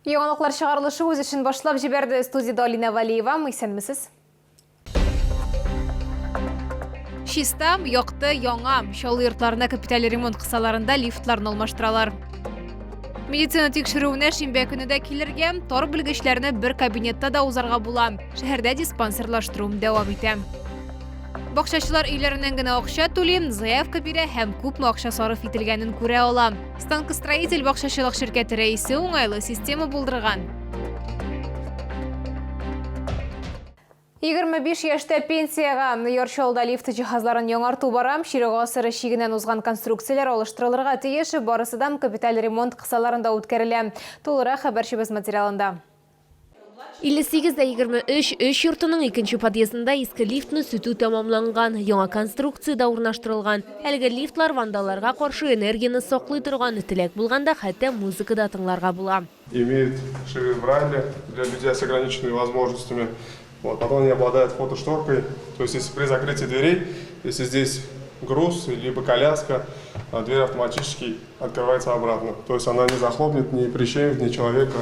Яңалыклар чыгарылышы үз эшен башлап җибәрде. Студияда Алина Валиева, исәнмесез? Чиста, якты, яңа. Шалы йортларына капиталь ремонт кысаларында лифтларны алмаштыралар. Медицина тикшерүенә шимбә көнендә килергә, тор белгечләрне бер кабинетта да узарга була. Шәһәрдә диспансерлаштыру дәвам итә. Бакчачылар өйләреннән генә акча түли, заявка бирә һәм күпме акча сарыф ителгәнен күрә ала. Станкостроитель бакчачылык ширкәте рәисе уңайлы система булдырган. 25 яшьтә пенсияга Нью-Йоркшалда лифт җиһазларын яңарту бара. Ширек гасыры чигеннән узган конструкцияләр алыштырылырга тиеш, барысыдан капиталь ремонт кысаларында үткәрелә. Тулырак хәбәрчебез материалында. 58-23 3 йортының икенче подъездында иске лифтны сүтү тамамланган, яңа конструкцияда урнаштырылган. Әлеге лифтлар вандаларга каршы энергияны саклый торган, теләк булганда хәтта музыка да тыңларга була. Имеет шрифт Брайля для людей с ограниченными возможностями. Потом они обладают фотошторкой, то есть если при закрытии дверей, если здесь груз либо коляска, дверь автоматически открывается обратно. То есть она не захлопнет, не прищемит ни человека,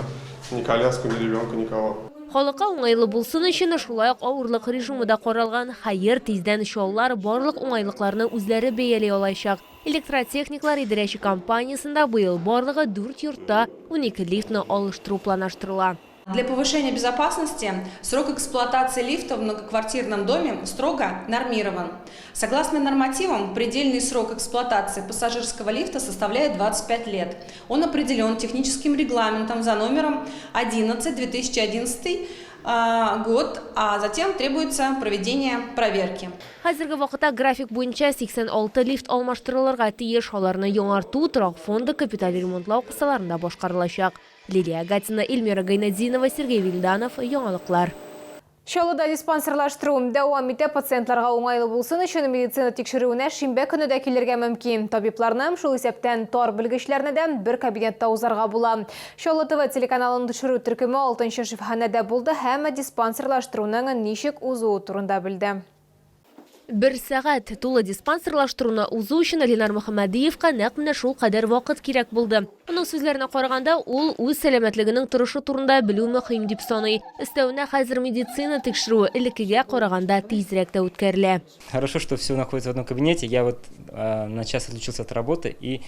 ни коляску, ни ребенка, никого. Халыкка уңайлы булсын өчен шулай ук авырлык режимы да каралган. Хәер, тиздән шоулар барлык уңайлыкларны үзләре бәяли алачак. Электротехниклар идарәче компаниясында быел барлыгы 4 йортта 12 лифтны алыштыру планлаштырыла. Для повышения безопасности срок эксплуатации лифта в многоквартирном доме строго нормирован. Согласно нормативам, предельный срок эксплуатации пассажирского лифта составляет 25 лет. Он определен техническим регламентом за номером 11/2011 год, а затем требуется проведение проверки. Хәзерге вакытта график буенча 86 лифт алмаштырылырга тиеш, аларны яңарту торак фонды капиталь ремонтлау кысаларында башкарылачак. Лилия Гатина, Эльмира Гайнадзинова, Сергей Вильданов, яңалыклар. Шалыда диспансерлаштыру дәвам итә, пациентларга уңайлы булсын өчен медицина тикшерүенә шимбә көне дә килергә мөмкин. Табибларны шул исәптән тар белгечләрне дә бер кабинетта узарга була. Шалы ТВ телеканалын төшерү төркеме 6-нчы шифаханәдә булды һәм диспансерлаштыруның ничек узуы турында белде. 1 сәгать тулы диспансерлаштыруны узу өчен Ленар Мөхәммәдиевка нәкъ менә шул кадәр вакыт кирәк булды. Уның сүзләренә караганда, ул үз сәламәтлегенең торышы турында белү мөһим дип саный. Өстәвенә хәзер медицина тикшерүе элеккегә караганда тизрәк тә үткәрелә. Хорошо, что все находится в одном кабинете. Я на час отлучился от работы и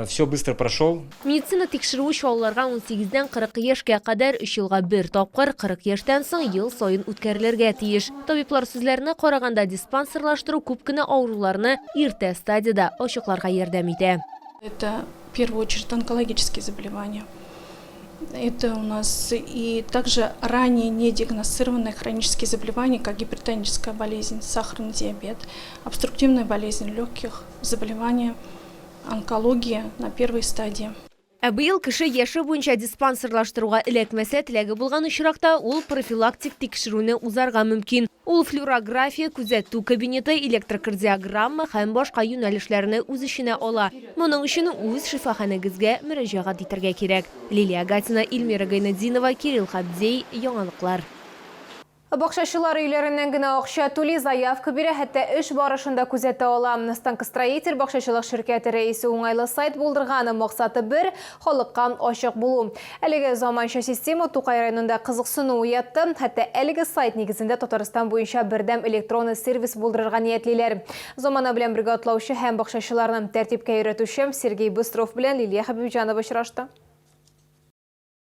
все быстро прошел. Медицина тикшерү шауларга 18-дән 40 яшькә кадәр 3 елга бер тапкыр, 40 яшьтән соң ел сайын үткәрелергә тиеш. Табиблар сүзләренә караганда диспансерлаштыру күп кенә авыруларны иртә стадияда ачыкларга ярдәм итә. Это в первую очередь онкологические заболевания. Это у нас и также ранее не диагностированные хронические заболевания, как гипертоническая болезнь, сахарный диабет, обструктивная болезнь легких, заболевания, онкология на первой стадии. Быел кеше яше буенча диспансерлаштыруга эләкмәсә теләге булган очракта ул профилактик тикшерүне узарга мөмкин. Ул флюорография, күзәтү кабинеты, электрокардиограмма һәм башка юнәлешләрне үз эченә ала. Моның өчен үз шифаханәгезгә мөрәҗәгать итәргә кирәк. Лилия Гатина, Эльмира Гайнадзинова, Кирилл Хабдзей, яңалыклар. Бакчачылар өйләреннән генә акча түли, заявка бирә, хәтта эш барышында күзәтә ала. Станкостроитель бакчачылык ширкәте рәисе уңайлы сайт булдырган, максаты бер халыкка ачык булу. Әлеге заманча система Тукай районында кызыксыну уятты, хәтта әлеге сайт нигезендә Татарстан буенча бердәм электронный сервис булдырырга ниятлиләр. Замана белән бергә атлаучы һәм бакчачыларны тәртипкә өйрәтүче Сергей Быстров белән Лилия Хабибҗанова очрашты.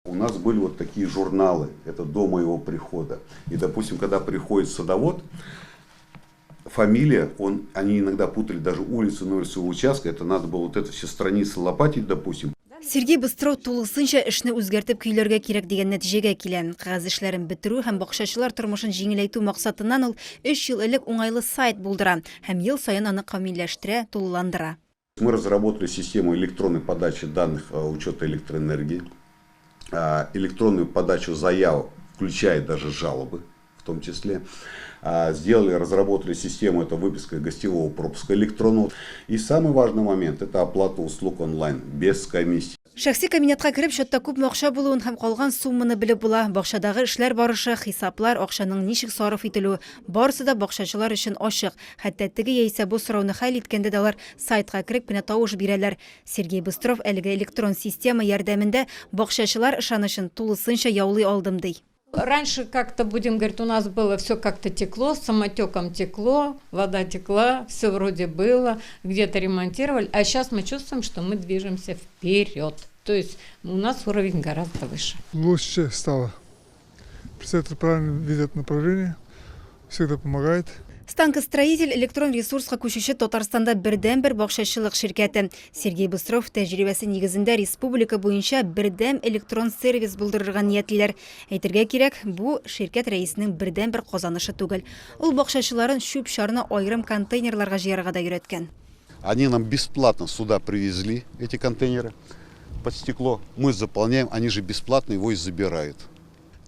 У нас были вот такие журналы, это до моего прихода. И, допустим, когда приходит садовод, фамилия, они иногда путали даже улицу, номер своего участка, это надо было вот это все страницы лопатить, допустим. Сергей Быстров тулысынча эшне үзгәртеп көйләргә кирәк дигән нәтиҗәгә килә. Кагаз эшләрен бетерү һәм бакчачылар тормышын җиңеләйтү максатыннан ул 3 ел элек уңайлы сайт булдыра һәм ел саен аны камилләштерә, тулыландыра. Мы разработали систему электронной подачи данных учета электроэнергии, электронную подачу заявок, включая даже жалобы в том числе. Разработали систему, это выписка гостевого пропуска электронного. И самый важный момент, это оплата услуг онлайн, без комиссии. Шәхси кабинетка кирип, счетта күпме акча булуын һәм калган сумманы белеп була. Бакчадагы эшләр барышы, хисаплар, акчаның ничек сарыф ителүе, барысы да бакчачылар өчен ачык. Хәтта теге яисә бу сорауны хәл иткәндә дә алар сайтка кирип кенә тавыш бирәләр. Сергей Быстров әлеге электрон система ярдәмендә бакчачылар ышанычын тулысынча яулый алдым ди. Раньше как-то, будем говорить, у нас было все как-то текло, самотеком текло, вода текла, все вроде было, где-то ремонтировали, а сейчас мы чувствуем, что мы движемся вперед. То есть у нас уровень гораздо выше. Лучше стало. Председатель правильно ведет направление, всегда помогает. Станкостроитель электрон ресурска күчүче Татарстанда бердәм-бер бакчачылык ширкәте. Сергей Быстров тәҗрибәсе нигезендә республика буенча бердәм электрон сервис булдырырга ниятлиләр. Әйтергә кирәк, бу ширкәт рәисенең бердәм-бер казанышы түгел. Ул бакчачыларын шүп-чарны айрым контейнерларга җыярга да өйрәткән. Они нам бесплатно сюда привезли, эти контейнеры, под стекло. Мы заполняем, они же бесплатно его и забирают.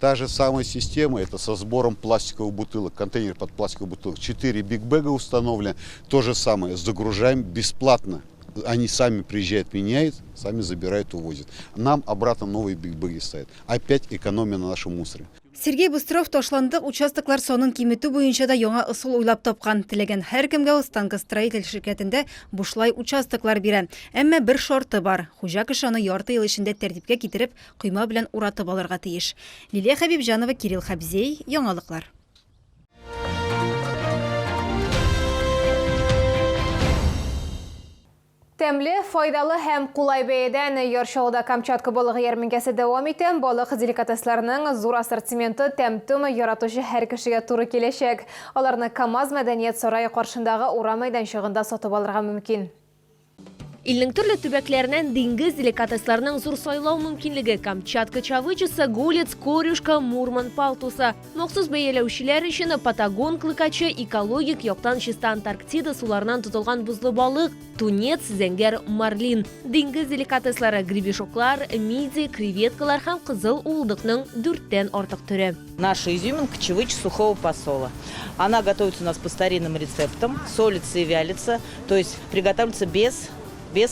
Та же самая система, это со сбором пластиковых бутылок, контейнер под пластиковых бутылок. 4 бигбэга установлено, то же самое, загружаем бесплатно. Они сами приезжают, меняют, сами забирают, увозят. Нам обратно новые бигбэги ставят. Опять экономия на нашем мусоре. Сергей Быстров ташландык участоклар сонын киметү буенча да яңа ысул уйлап тапкан. Теләгән һәркемгә ул станкостроитель ширкәтендә бушлай участоклар бирә. Әмма бер шарты бар. Хуҗа кеше аны ярты ел эчендә тәртипкә китереп, койма белән уратып алырга тиеш. Лилия Хәбибҗанова, Кирилл Хәбзей, яңалыклар. Тәмле, файдалы һәм кулай бәядән Яршауда Камчатка балыгы ярминкәсе дәвам итә. Балык деликатесларының зур ассортименты тәм-том яратучы һәр кешегә туры киләчәк. Аларны КамАЗ мәдәният сарае каршындагы урам мәйданчыгында сатып алырга мөмкин. Илнең төрле төбәкләреннән диңгез деликатесларының зур сайлау мөмкинлеге. Камчатка чавычысы, Голец, Корюшка, Мурман палтусы. Махсус бәяләүчеләр өчен Патагон клыкачы, экологик яктан чиста Антарктида суларынан тотылган бузлы балык, тунец, зәңгәр, марлин. Диңгез деликатеслары гребешоклар, мидии, креветкалар һәм кызыл улдыкның 4тән артык төре. Наша изюминка чавыч сухого посола. Она готовится у нас по старинным рецептам, солится и вялится, то есть приготавливается без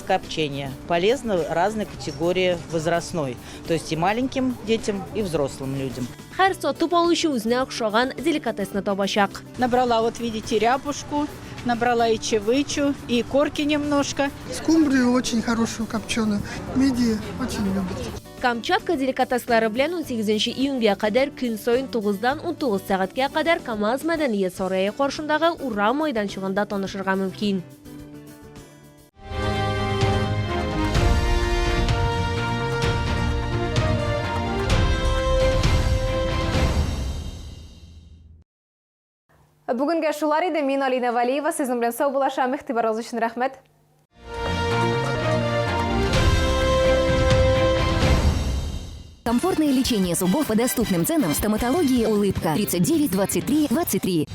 копчения. Полезно разной категории возрастной. То есть и маленьким детям, и взрослым людям. Һәр сатып алучы үзенә охшаган деликатесны табачак. Набрала, вот видите, ряпушку, набрала и чавычу, и корки немножко. Скумбрию очень хорошую копченую, мидии очень любят. Камчатка деликатеслары белән 18 июньгә кадәр көн сайын 9-дан 19 сәгатькә кадәр КамАЗ мәдәният сарае каршындагы урам мәйданчыгында танышырга мөмкин. Бүгенгә шулар иде. Мин Алина Валиева. Сезнең белән сау булашам. Игътибарыгыз өчен рәхмәт. Комфортное лечение зубов по доступным ценам. Стоматология «Улыбка». 39 23 23.